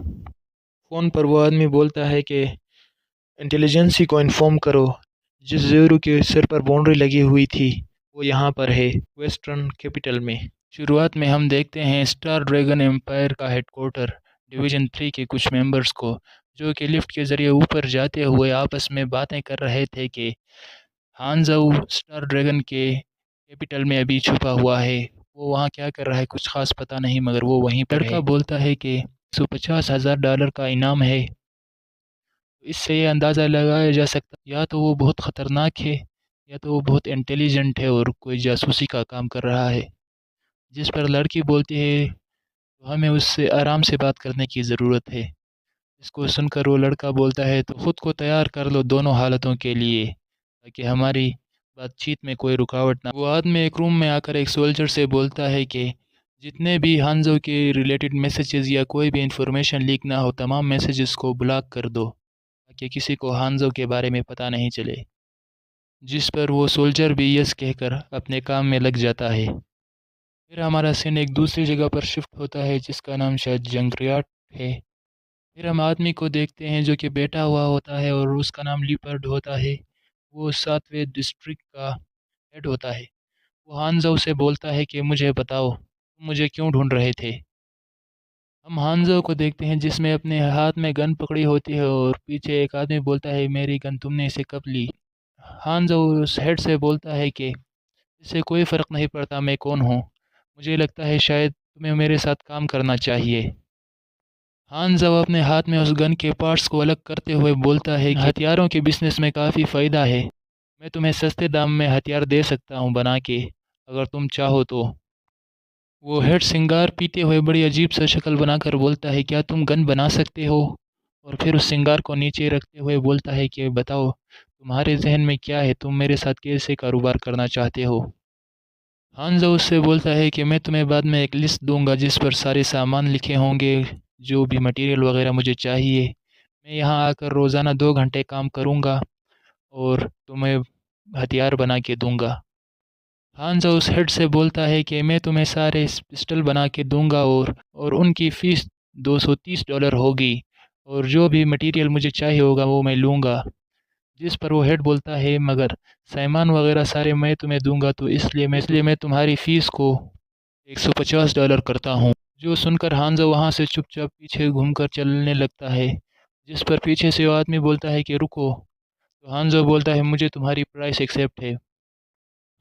فون پر وہ آدمی بولتا ہے کہ انٹیلیجنسی کو انفارم کرو، جس زیرو کے سر پر باؤنڈری لگی ہوئی تھی وہ یہاں پر ہے، ویسٹرن کیپٹل میں۔ شروعات میں ہم دیکھتے ہیں اسٹار ڈریگن ایمپائر کا ہیڈ کوارٹر ڈویژن 3 کے کچھ ممبرز کو، جو کہ لفٹ کے ذریعے اوپر جاتے ہوئے آپس میں باتیں کر رہے تھے کہ ہانزو اسٹار ڈریگن کے کیپٹل میں ابھی چھپا ہوا ہے، وہ وہاں کیا کر رہا ہے کچھ خاص پتہ نہیں، مگر وہ وہیں پر ہے۔ لڑکا بولتا ہے کہ $150,000 کا انعام ہے، اس سے یہ اندازہ لگایا جا سکتا یا تو وہ بہت خطرناک ہے یا تو وہ بہت انٹیلیجنٹ ہے اور کوئی جاسوسی کا کام کر رہا ہے۔ جس پر لڑکی بولتی ہے تو ہمیں اس سے آرام سے بات کرنے کی ضرورت ہے۔ اس کو سن کر وہ لڑکا بولتا ہے تو خود کو تیار کر لو دونوں حالتوں کے لیے، تاکہ ہماری بات چیت میں کوئی رکاوٹ نہ۔ وہ آدمی ایک روم میں آ کر ایک سولجر سے بولتا ہے کہ جتنے بھی ہانزو کے ریلیٹڈ میسیجز یا کوئی بھی انفارمیشن لیک نہ ہو، تمام میسیجز کو بلاک کر دو تاکہ کسی کو ہانزو کے بارے میں پتہ نہیں چلے۔ جس پر وہ سولجر بھی یس کہہ کر اپنے کام میں لگ جاتا ہے۔ پھر ہمارا سین ایک دوسری جگہ پر شفٹ ہوتا ہے جس کا نام شاید جنگریاٹ ہے۔ پھر ہم آدمی کو دیکھتے ہیں جو کہ بیٹھا ہوا ہوتا ہے اور اس کا نام لیپرڈ ہوتا ہے، وہ 7ویں ڈسٹرکٹ کا ہیڈ ہوتا ہے۔ وہ ہانزو سے بولتا ہے کہ مجھے بتاؤ تم مجھے کیوں ڈھونڈ رہے تھے۔ ہم ہانزو کو دیکھتے ہیں جس میں اپنے ہاتھ میں گن پکڑی ہوتی ہے اور پیچھے ایک آدمی بولتا ہے میری گن تم نے اسے کب لی۔ ہانزو اس ہیڈ سے بولتا ہے کہ اس سے کوئی فرق نہیں پڑتا میں کون ہوں، مجھے لگتا ہے شاید تمہیں میرے ساتھ کام کرنا چاہیے۔ ہانزو اپنے ہاتھ میں اس گن کے پارٹس کو الگ کرتے ہوئے بولتا ہے کہ ہتھیاروں کے بزنس میں کافی فائدہ ہے، میں تمہیں سستے دام میں ہتھیار دے سکتا ہوں بنا کے، اگر تم چاہو تو۔ وہ ہیڈ سنگار پیتے ہوئے بڑی عجیب سا شکل بنا کر بولتا ہے کیا تم گن بنا سکتے ہو، اور پھر اس سنگار کو نیچے رکھتے ہوئے بولتا ہے کہ بتاؤ تمہارے ذہن میں کیا ہے، تم میرے ساتھ کیسے کاروبار کرنا چاہتے ہو۔ ہانزو اس سے بولتا ہے کہ میں تمہیں بعد میں ایک لسٹ دوں گا جس پر سارے سامان لکھے ہوں گے، جو بھی مٹیریل وغیرہ مجھے چاہیے، میں یہاں آ کر روزانہ 2 گھنٹے کام کروں گا اور تمہیں ہتھیار بنا کے دوں گا۔ ہانزو اس ہیڈ سے بولتا ہے کہ میں تمہیں سارے پسٹل بنا کے دوں گا اور ان کی فیس $230 ہوگی، اور جو بھی مٹیریل مجھے چاہیے ہوگا وہ میں لوں گا۔ جس پر وہ ہیڈ بولتا ہے مگر سامان وغیرہ سارے میں تمہیں دوں گا، تو اس لیے میں تمہاری فیس کو $150 کرتا ہوں۔ جو سن کر ہانزو وہاں سے چپ چاپ پیچھے گھوم کر چلنے لگتا ہے، جس پر پیچھے سے وہ آدمی بولتا ہے کہ رکو، تو ہانزو بولتا ہے مجھے تمہاری پرائس ایکسیپٹ ہے۔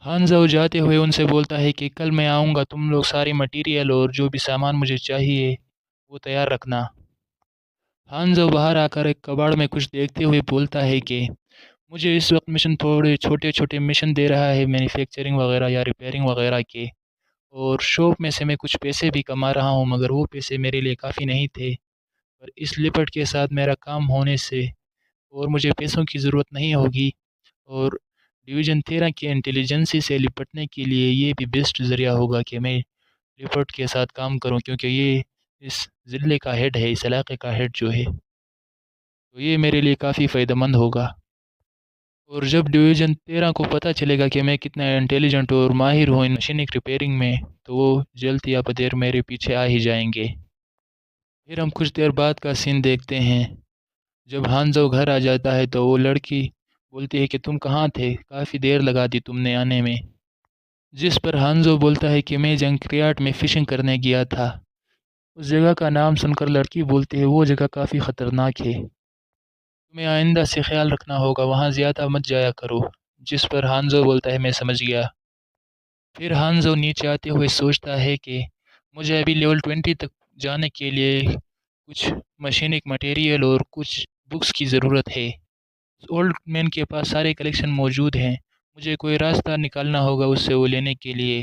ہانزو جاتے ہوئے ان سے بولتا ہے کہ کل میں آؤں گا، تم لوگ سارے مٹیریل اور جو بھی سامان مجھے چاہیے وہ تیار رکھنا۔ ہانزو باہر آ کر ایک کباڑ میں کچھ دیکھتے ہوئے بولتا ہے کہ مجھے اس وقت مشن تھوڑے چھوٹے چھوٹے مشن دے رہا ہے مینوفیکچرنگ وغیرہ یا ریپیئرنگ وغیرہ کے، اور شاپ میں سے میں کچھ پیسے بھی کما رہا ہوں، مگر وہ پیسے میرے لیے کافی نہیں تھے، پر اس لپٹ کے ساتھ میرا کام ہونے سے اور مجھے پیسوں کی ضرورت نہیں ہوگی، اور ڈویژن 13 کی انٹیلیجنسی سے لپٹنے کے لیے یہ بھی بیسٹ ذریعہ ہوگا کہ میں لپٹ کے ساتھ کام کروں، کیونکہ یہ اس ضلع کا ہیڈ ہے، اس علاقے کا ہیڈ جو ہے، تو یہ میرے لیے کافی فائدہ مند ہوگا۔ اور جب ڈویژن 13 کو پتہ چلے گا کہ میں کتنا انٹیلیجنٹ اور ماہر ہوں ان مشینک ریپیئرنگ میں، تو وہ جلد یا بدیر میرے پیچھے آ ہی جائیں گے۔ پھر ہم کچھ دیر بعد کا سین دیکھتے ہیں۔ جب ہانزو گھر آ جاتا ہے تو وہ لڑکی بولتی ہے کہ تم کہاں تھے، کافی دیر لگا دی تم نے آنے میں۔ جس پر ہانزو بولتا ہے کہ میں جنگریاٹ میں فشنگ کرنے گیا تھا۔ اس جگہ کا نام سن کر لڑکی بولتی ہے وہ جگہ کافی خطرناک ہے، تمہیں آئندہ سے خیال رکھنا ہوگا، وہاں زیادہ مت جایا کرو۔ جس پر ہانزو بولتا ہے میں سمجھ گیا۔ پھر ہانزو نیچے آتے ہوئے سوچتا ہے کہ مجھے ابھی لیول 20 تک جانے کے لیے کچھ مشینک مٹیریل اور کچھ بکس کی ضرورت ہے۔ اولڈ مین کے پاس سارے کلیکشن موجود ہیں، مجھے کوئی راستہ نکالنا ہوگا اس سے وہ لینے کے لیے۔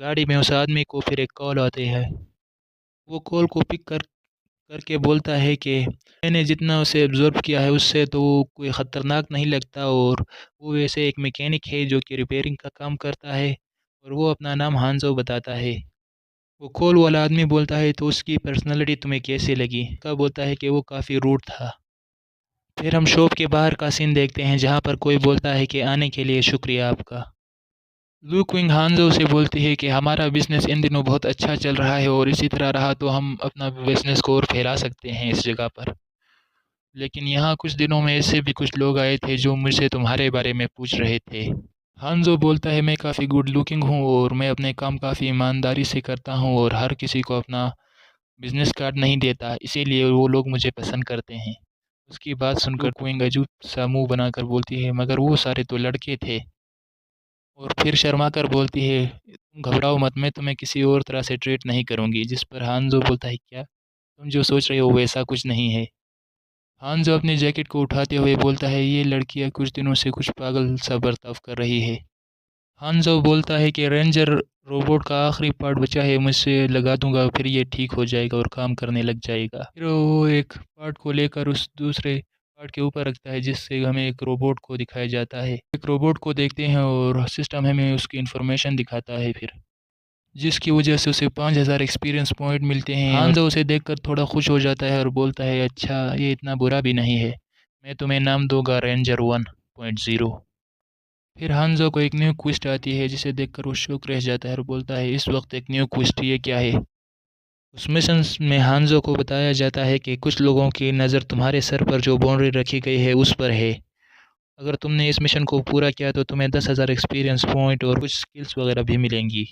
گاڑی میں اس آدمی کو پھر ایک کال آتی ہے۔ وہ کال کو پک کر کے بولتا ہے کہ میں نے جتنا اسے ابزرو کیا ہے اس سے تو وہ کوئی خطرناک نہیں لگتا، اور وہ ویسے ایک میکینک ہے جو کہ ریپیئرنگ کا کام کرتا ہے، اور وہ اپنا نام ہانزو بتاتا ہے۔ وہ کال والا آدمی بولتا ہے تو اس کی پرسنالٹی تمہیں کیسی لگی؟ کا بولتا ہے کہ وہ کافی روڈ تھا۔ پھر ہم شاپ کے باہر کا سین دیکھتے ہیں جہاں پر کوئی بولتا ہے کہ آنے کے لیے شکریہ آپ کا۔ لو کوئنگ ہانزو سے بولتی ہے کہ ہمارا بزنس ان دنوں بہت اچھا چل رہا ہے، اور اسی طرح رہا تو ہم اپنا بزنس کو اور پھیلا سکتے ہیں اس جگہ پر، لیکن یہاں کچھ دنوں میں ایسے بھی کچھ لوگ آئے تھے جو مجھ سے تمہارے بارے میں پوچھ رہے تھے۔ ہانزو بولتا ہے میں کافی گڈ لوکنگ ہوں اور میں اپنے کام کافی ایمانداری سے کرتا ہوں اور ہر کسی کو اپنا بزنس کارڈ نہیں دیتا، اسی لیے وہ لوگ مجھے پسند کرتے ہیں۔ اس کی بات سن کر کوئنگ عجوب سا منہ بنا کر بولتی ہے مگر وہ سارے تو لڑکے تھے، اور پھر شرما کر بولتی ہے تم گھبراؤ مت، میں تمہیں کسی اور طرح سے ٹریٹ نہیں کروں گی، جس پر ہانزو بولتا ہے کیا تم جو سوچ رہے ہو ویسا کچھ نہیں ہے۔ ہانزو اپنی جیکٹ کو اٹھاتے ہوئے بولتا ہے یہ لڑکیاں کچھ دنوں سے کچھ پاگل سا برتاؤ کر رہی ہے۔ ہانزو بولتا ہے کہ رینجر روبوٹ کا آخری پارٹ بچا ہے، مجھ سے لگا دوں گا پھر یہ ٹھیک ہو جائے گا اور کام کرنے لگ جائے گا۔ پھر وہ ایک پارٹ کو لے کر اس دوسرے پارٹ کے اوپر رکھتا ہے جس سے ہمیں ایک روبوٹ کو دکھایا جاتا ہے۔ ایک روبوٹ کو دیکھتے ہیں اور سسٹم ہمیں اس کی انفارمیشن دکھاتا ہے پھر، جس کی وجہ سے اسے 5000 ایکسپیرینس پوائنٹ ملتے ہیں۔ ہانزو اسے دیکھ کر تھوڑا خوش ہو جاتا ہے اور بولتا ہے اچھا یہ اتنا برا بھی نہیں ہے، میں تمہیں نام دوں گا رینجر 1.0۔ پھر ہانزو کو ایک نیو کوسٹ آتی ہے جسے دیکھ کر وہ شوق رہ جاتا ہے اور بولتا ہے اس وقت ایک نیو کوسٹ یہ کیا ہے؟ اس مشن میں ہانزو کو بتایا جاتا ہے کہ کچھ لوگوں کی نظر تمہارے سر پر جو باؤنڈری رکھی گئی ہے اس پر ہے، اگر تم نے اس مشن کو پورا کیا تو تمہیں 10,000 ایکسپیرینس پوائنٹ اور کچھ سکلز وغیرہ بھی ملیں گی۔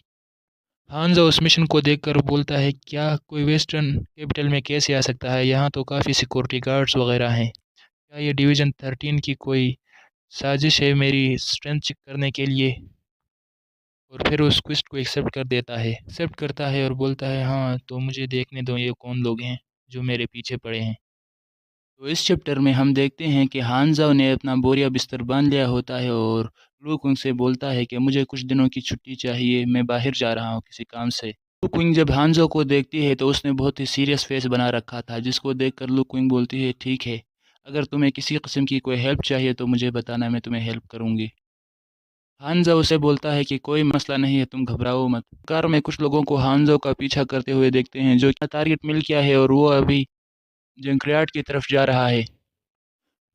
ہانزو اس مشن کو دیکھ کر بولتا ہے کیا کوئی ویسٹرن کیپٹل میں کیسے آ سکتا ہے، یہاں تو کافی سیکورٹی گارڈز وغیرہ ہیں، کیا یہ ڈویژن 13 کی کوئی سازش ہے میری اسٹرینتھ چیک کرنے کے لیے؟ اور پھر اس کوسٹ کو ایکسیپٹ کرتا ہے اور بولتا ہے ہاں تو مجھے دیکھنے دو یہ کون لوگ ہیں جو میرے پیچھے پڑے ہیں۔ تو اس چیپٹر میں ہم دیکھتے ہیں کہ ہانزو نے اپنا بوریا بستر باندھ لیا ہوتا ہے اور لو کوئنگ سے بولتا ہے کہ مجھے کچھ دنوں کی چھٹی چاہیے، میں باہر جا رہا ہوں کسی کام سے۔ لو کوئنگ جب ہانزو کو دیکھتی ہے تو اس نے بہت ہی سیریس فیس بنا رکھا تھا، جس کو دیکھ کر لو کوئنگ بولتی ہے ٹھیک ہے، اگر تمہیں کسی قسم کی کوئی ہیلپ چاہیے تو مجھے بتانا، میں تمہیں ہیلپ کروں گی۔ ہانزو اسے بولتا ہے کہ کوئی مسئلہ نہیں ہے، تم گھبراؤ مت۔ کار میں کچھ لوگوں کو ہانزو کا پیچھا کرتے ہوئے دیکھتے ہیں جو ٹارگٹ مل گیا ہے اور وہ ابھی جنکریاڈ کی طرف جا رہا ہے۔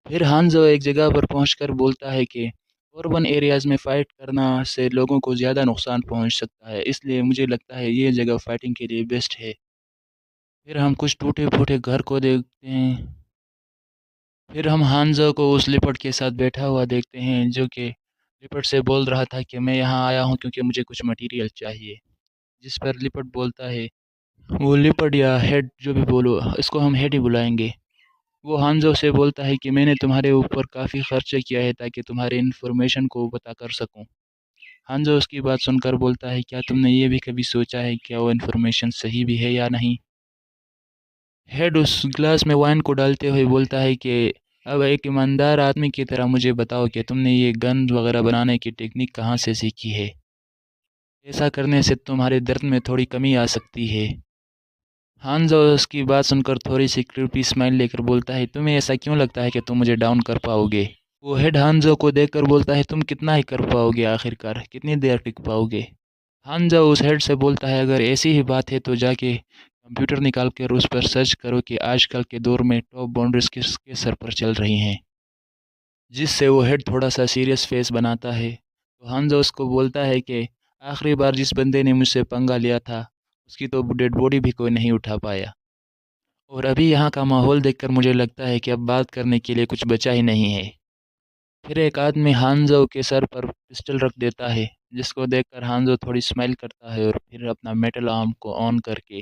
پھر ہانزو ایک جگہ پر پہنچ کر بولتا ہے کہ اربن ایریاز میں فائٹ کرنا سے لوگوں کو زیادہ نقصان پہنچ سکتا ہے، اس لیے مجھے لگتا ہے یہ جگہ فائٹنگ کے لیے بیسٹ ہے۔ پھر ہم کچھ ٹوٹے پھوٹے گھر کو دیکھتے ہیں، پھر ہم ہانزو کو اس لپٹ کے ساتھ بیٹھا ہوا دیکھتے ہیں جو کہ لپٹ سے بول رہا تھا کہ میں یہاں آیا ہوں کیونکہ مجھے کچھ مٹیریل چاہیے، جس پر لپٹ بولتا ہے، وہ لپٹ یا ہیڈ جو بھی بولو، اس کو ہم ہیڈ ہی بلائیں گے۔ وہ ہانزو سے بولتا ہے کہ میں نے تمہارے اوپر کافی خرچہ کیا ہے تاکہ تمہارے انفارمیشن کو پتہ کر سکوں۔ ہانزو اس کی بات سن کر بولتا ہے کیا تم نے یہ بھی کبھی سوچا ہے کیا وہ انفارمیشن صحیح بھی ہے یا نہیں؟ ہیڈ اس گلاس میں وائن کو ڈالتے ہوئے بولتا ہے کہ اب ایک ایماندار آدمی کی طرح مجھے بتاؤ کہ تم نے یہ گن وغیرہ بنانے کی ٹیکنیک کہاں سے سیکھی ہے، ایسا کرنے سے تمہارے درد میں تھوڑی کمی آ سکتی ہے۔ ہانزو اس کی بات سن کر تھوڑی سی کریپی اسمائل لے کر بولتا ہے تمہیں ایسا کیوں لگتا ہے کہ تم مجھے ڈاؤن کر پاؤ گے؟ وہ ہیڈ ہانزو کو دیکھ کر بولتا ہے تم کتنا ہی کر پاؤ گے، آخر کار کتنی دیر ٹک پاؤ گے؟ ہانزو اس ہیڈ سے بولتا ہے اگر ایسی ہی بات ہے تو جا کے کمپیوٹر نکال کر اس پر سرچ کرو کہ آج کل کے دور میں ٹاپ باؤنڈریز کس کے سر پر چل رہی ہیں، جس سے وہ ہیڈ تھوڑا سا سیریس فیس بناتا ہے۔ تو ہانزو اس کو بولتا ہے کہ آخری بار جس بندے نے مجھ سے پنگا لیا تھا اس کی تو ڈیڈ باڈی بھی کوئی نہیں اٹھا پایا، اور ابھی یہاں کا ماحول دیکھ کر مجھے لگتا ہے کہ اب بات کرنے کے لیے کچھ بچا ہی نہیں ہے۔ پھر ایک آدمی ہانزو کے سر پر پسٹل رکھ دیتا ہے، جس کو دیکھ کر ہانزو تھوڑی اسمائل کرتا ہے اور پھر اپنا میٹل آرم کو آن کر کے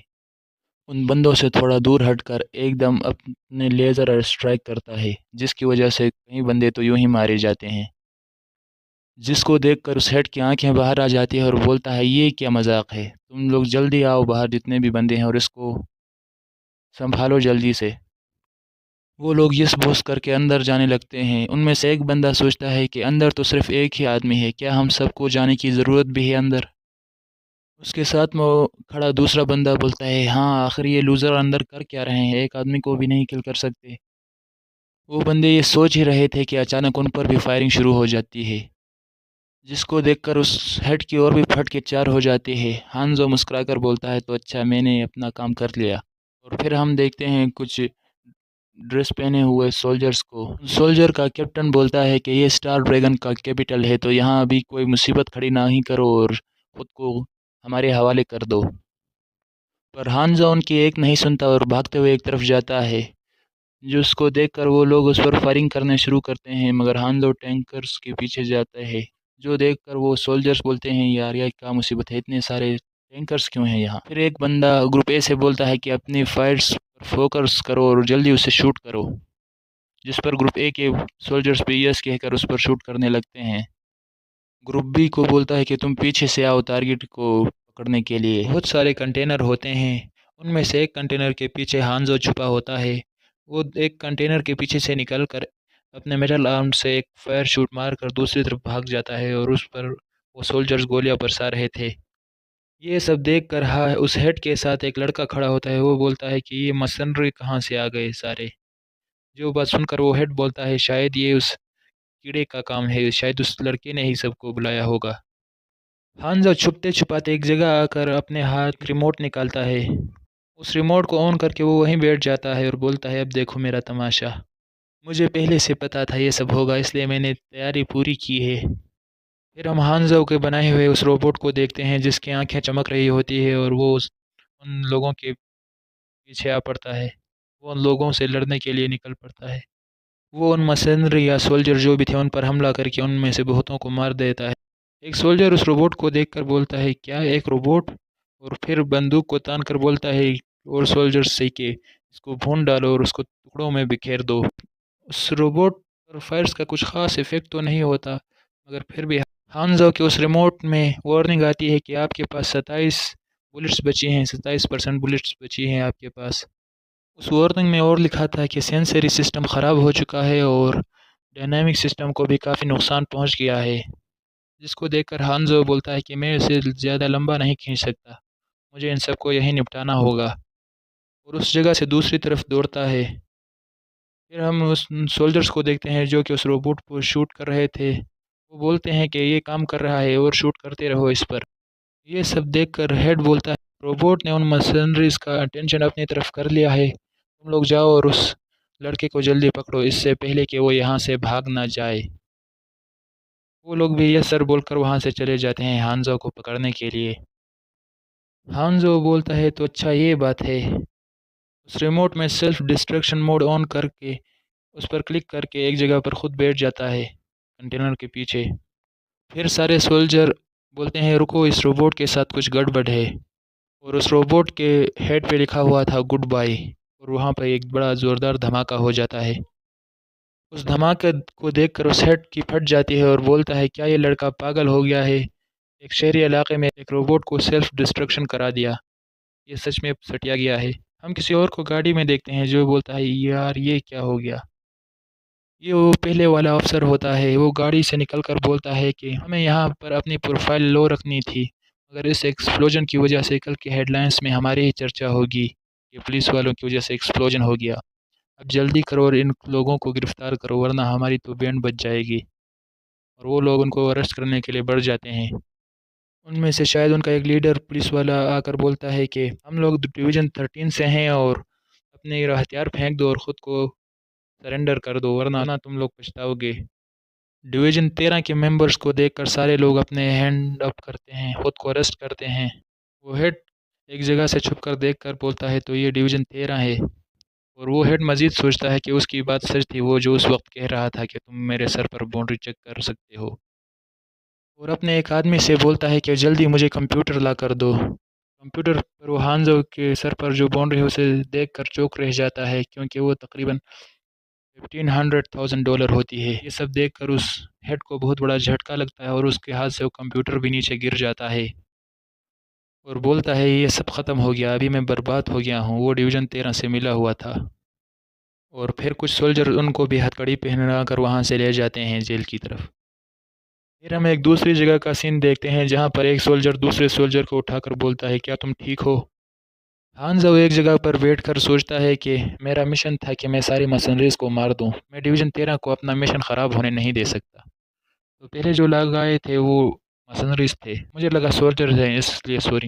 ان بندوں سے تھوڑا دور ہٹ کر ایک دم اپنے لیزر اسٹرائک کرتا ہے، جس کی وجہ سے کئی بندے تو یوں ہی مارے جاتے ہیں، جس کو دیکھ کر اس ہیڈ کی آنکھیں باہر آ جاتی ہے اور بولتا ہے یہ کیا مذاق ہے، تم لوگ جلدی آؤ باہر جتنے بھی بندے ہیں اور اس کو سنبھالو جلدی سے۔ وہ لوگ یس بوس کر کے اندر جانے لگتے ہیں، ان میں سے ایک بندہ سوچتا ہے کہ اندر تو صرف ایک ہی آدمی ہے، کیا ہم سب کو جانے کی ضرورت بھی ہے اندر؟ اس کے ساتھ میں وہ کھڑا دوسرا بندہ بولتا ہے، ہاں آخر یہ لوزر اندر کر کیا رہے ہیں، ایک آدمی کو بھی نہیں کل کر سکتے۔ وہ بندے یہ سوچ ہی رہے تھے کہ اچانک ان پر بھی فائرنگ شروع ہو جاتی ہے، جس کو دیکھ کر اس ہیڈ کی اور بھی پھٹ کے چار ہو جاتی ہے۔ ہانزو مسکرا کر بولتا ہے، تو اچھا میں نے اپنا کام کر لیا۔ اور پھر ہم دیکھتے ہیں کچھ ڈریس پہنے ہوئے سولجرز کو۔ سولجر کا کیپٹن بولتا ہے کہ یہ اسٹار ڈریگن کا کیپٹل ہے، تو یہاں ابھی کوئی مصیبت کھڑی نہ ہی کرو اور خود کو ہمارے حوالے کر دو۔ پر ہانزو ان کی ایک نہیں سنتا اور بھاگتے ہوئے ایک طرف جاتا ہے، جس کو دیکھ کر وہ لوگ اس پر فائرنگ کرنے شروع کرتے ہیں، مگر ہانزو ٹینکرز کے پیچھے جاتا ہے، جو دیکھ کر وہ سولجرز بولتے ہیں، یار یہ کیا مصیبت ہے، اتنے سارے ٹینکرز کیوں ہیں یہاں؟ پھر ایک بندہ گروپ اے سے بولتا ہے کہ اپنی فائرز پر فوکس کرو اور جلدی اسے شوٹ کرو، جس پر گروپ اے کے سولجرز پہ یس کہہ کر اس پر شوٹ کرنے لگتے ہیں۔ گروپ بی کو بولتا ہے کہ تم پیچھے سے آؤ ٹارگٹ کو پکڑنے کے لیے۔ بہت سارے کنٹینر ہوتے ہیں، ان میں سے ایک کنٹینر کے پیچھے ہانزو چھپا ہوتا ہے۔ وہ ایک کنٹینر کے پیچھے سے نکل کر اپنے میٹل آرم سے ایک فائر شوٹ مار کر دوسری طرف بھاگ جاتا ہے، اور اس پر وہ سولجرز گولیاں برسا رہے تھے۔ یہ سب دیکھ کر اس ہیڈ کے ساتھ ایک لڑکا کھڑا ہوتا ہے، وہ بولتا ہے کہ یہ مسنری کہاں سے آ گئے سارے؟ جو بات سن کر وہ ہیڈ بولتا ہے، شاید یہ اس کیڑے کا کام ہے، شاید اس لڑکے نے ہی سب کو بلایا ہوگا۔ ہانزو چھپتے چھپاتے ایک جگہ آ کر اپنے ہاتھ ریموٹ نکالتا ہے، اس ریموٹ کو آن کر کے وہ وہیں بیٹھ جاتا ہے اور بولتا ہے، اب دیکھو میرا تماشا، مجھے پہلے سے پتا تھا یہ سب ہوگا، اس لیے میں نے تیاری پوری کی ہے۔ پھر ہم ہانزو کے بنائے ہوئے اس روبوٹ کو دیکھتے ہیں، جس کی آنکھیں چمک رہی ہوتی ہے، اور وہ ان لوگوں کے پیچھے آ پڑتا ہے، وہ ان لوگوں سے لڑنے کے لیے نکل پڑتا ہے۔ وہ ان مسنری یا سولجر جو بھی تھے ان پر حملہ کر کے ان میں سے بہتوں کو مار دیتا ہے۔ ایک سولجر اس روبوٹ کو دیکھ کر بولتا ہے، کیا ایک روبوٹ؟ اور پھر بندوق کو تان کر بولتا ہے اور سولجر سے کہ اس کو بھون ڈالو اور اس کو ٹکڑوں میں بکھیر دو۔ اس روبوٹ پر فائرز کا کچھ خاص ایفیکٹ تو نہیں ہوتا، مگر پھر بھی ہانزو کے اس ریموٹ میں وارننگ آتی ہے کہ آپ کے پاس 27 بلٹس بچی ہیں، 27% بلٹس بچی ہیں آپ کے پاس۔ اس وارننگ میں اور لکھا تھا کہ سینسری سسٹم خراب ہو چکا ہے اور ڈائنامک سسٹم کو بھی کافی نقصان پہنچ گیا ہے، جس کو دیکھ کر ہانزو بولتا ہے کہ میں اسے زیادہ لمبا نہیں کھینچ سکتا، مجھے ان سب کو یہیں نپٹانا ہوگا، اور اس جگہ سے دوسری طرف دوڑتا ہے۔ پھر ہم اس سولجرز کو دیکھتے ہیں جو کہ اس روبوٹ کو شوٹ کر رہے تھے، وہ بولتے ہیں کہ یہ کام کر رہا ہے اور شوٹ کرتے رہو اس پر۔ یہ سب دیکھ کر ہیڈ بولتا ہے، روبوٹ نے ان مرسنریز کا اٹینشن اپنی طرف کر لیا ہے، تم لوگ جاؤ اور اس لڑکے کو جلدی پکڑو، اس سے پہلے کہ وہ یہاں سے بھاگ نہ جائے۔ وہ لوگ بھی یہ سر بول کر وہاں سے چلے جاتے ہیں ہانزو کو پکڑنے کے لیے۔ ہانزو بولتا ہے، تو اچھا یہ بات ہے۔ اس ریموٹ میں سیلف ڈسٹریکشن موڈ آن کر کے اس پر کلک کر کے ایک جگہ پر خود بیٹھ جاتا ہے کنٹینر کے پیچھے۔ پھر سارے سولجر بولتے ہیں، رکو اس روبوٹ کے ساتھ کچھ گڑبڑ ہے، اور اس روبوٹ کے ہیڈ پہ لکھا ہوا تھا گڈ بائی، اور وہاں پہ ایک بڑا زوردار دھماکہ ہو جاتا ہے۔ اس دھماکے کو دیکھ کر اس ہیڈ کی پھٹ جاتی ہے اور بولتا ہے، کیا یہ لڑکا پاگل ہو گیا ہے؟ ایک شہری علاقے میں ایک روبوٹ کو سیلف ڈسٹرکشن کرا دیا، یہ سچ میں سٹیا گیا ہے۔ ہم کسی اور کو گاڑی میں دیکھتے ہیں جو بولتا ہے، یار یہ کیا ہو گیا؟ یہ وہ پہلے والا افسر ہوتا ہے، وہ گاڑی سے نکل کر بولتا ہے کہ ہمیں یہاں پر اپنی پروفائل لو رکھنی تھی، مگر اس ایکسپلوژن کی وجہ سے کل کے ہیڈ لائنز میں ہماری ہی چرچا ہوگی کہ پولیس والوں کی وجہ سے ایکسپلوژن ہو گیا، اب جلدی کرو اور ان لوگوں کو گرفتار کرو ورنہ ہماری تو بینڈ بج جائے گی۔ اور وہ لوگ ان کو اریسٹ کرنے کے لیے بڑھ جاتے ہیں۔ ان میں سے شاید ان کا ایک لیڈر پولیس والا آ کر بولتا ہے کہ ہم لوگ ڈویژن 13 سے ہیں اور اپنے ہتھیار پھینک دو اور خود کو سرنڈر کر دو ورنہ تم لوگ پچھتاؤ گے۔ ڈویژن 13 کے ممبرز کو دیکھ کر سارے لوگ اپنے ہینڈ اپ کرتے ہیں، خود کو اریسٹ کرتے ہیں۔ وہ ہیڈ ایک جگہ سے چھپ کر دیکھ کر بولتا ہے، تو یہ ڈویژن 13 ہے، اور وہ ہیڈ مزید سوچتا ہے کہ اس کی بات سچ تھی، وہ جو اس وقت کہہ رہا تھا کہ تم میرے سر پر باؤنڈری چیک کر سکتے ہو، اور اپنے ایک آدمی سے بولتا ہے کہ جلدی مجھے کمپیوٹر لا کر دو۔ کمپیوٹر پر وہ ہانزو کے سر پر جو باؤنڈری ہے اسے دیکھ کر چوک رہ جاتا ہے، کیونکہ وہ تقریباً $1,500 ہوتی ہے۔ یہ سب دیکھ کر اس ہیڈ کو بہت بڑا جھٹکا لگتا ہے اور اس کے ہاتھ سے وہ کمپیوٹر بھی نیچے گر جاتا ہے، اور بولتا ہے، یہ سب ختم ہو گیا، ابھی میں برباد ہو گیا ہوں، وہ ڈویژن 13 سے ملا ہوا تھا۔ اور پھر کچھ سولجر ان کو بھی ہتھ کڑی پہنا کر وہاں سے لے جاتے ہیں جیل کی طرف۔ پھر ہم ایک دوسری جگہ کا سین دیکھتے ہیں جہاں پر ایک سولجر دوسرے سولجر کو اٹھا کر بولتا ہے، کیا تم ٹھیک ہو؟ ہانزو ایک جگہ پر بیٹھ کر سوچتا ہے کہ میرا مشن تھا کہ میں ساری مسنریز کو مار دوں، میں ڈویژن 13 کو اپنا مشن خراب ہونے نہیں دے سکتا۔ تو پہلے جو لوگ آئے تھے وہ مسنریز تھے، مجھے لگا سولجرز ہیں، اس لیے سوری۔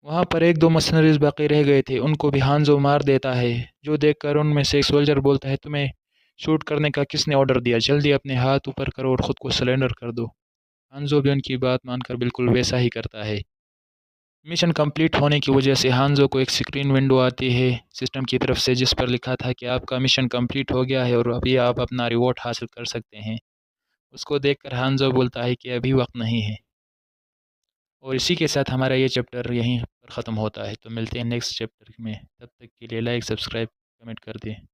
وہاں پر ایک دو مسنریز باقی رہ گئے تھے، ان کو بھی ہانزو مار دیتا ہے، جو دیکھ کر ان میں سے ایک سولجر بولتا ہے، تمہیں شوٹ کرنے کا کس نے آرڈر دیا؟ جلدی اپنے ہاتھ اوپر کرو اور خود کو سلنڈر کر دو۔ ہانزو بھی ان کی بات مان کر بالکل ویسا ہی کرتا ہے۔ مشن کمپلیٹ ہونے کی وجہ سے ہانزو کو ایک سکرین ونڈو آتی ہے سسٹم کی طرف سے، جس پر لکھا تھا کہ آپ کا مشن کمپلیٹ ہو گیا ہے اور ابھی آپ اپنا ریوارڈ حاصل کر سکتے ہیں۔ اس کو دیکھ کر ہانزو بولتا ہے کہ ابھی وقت نہیں ہے۔ اور اسی کے ساتھ ہمارا یہ چیپٹر یہیں پر ختم ہوتا ہے، تو ملتے ہیں نیکسٹ چیپٹر میں، تب تک کے لیے لائک سبسکرائب کمنٹ کر دیں۔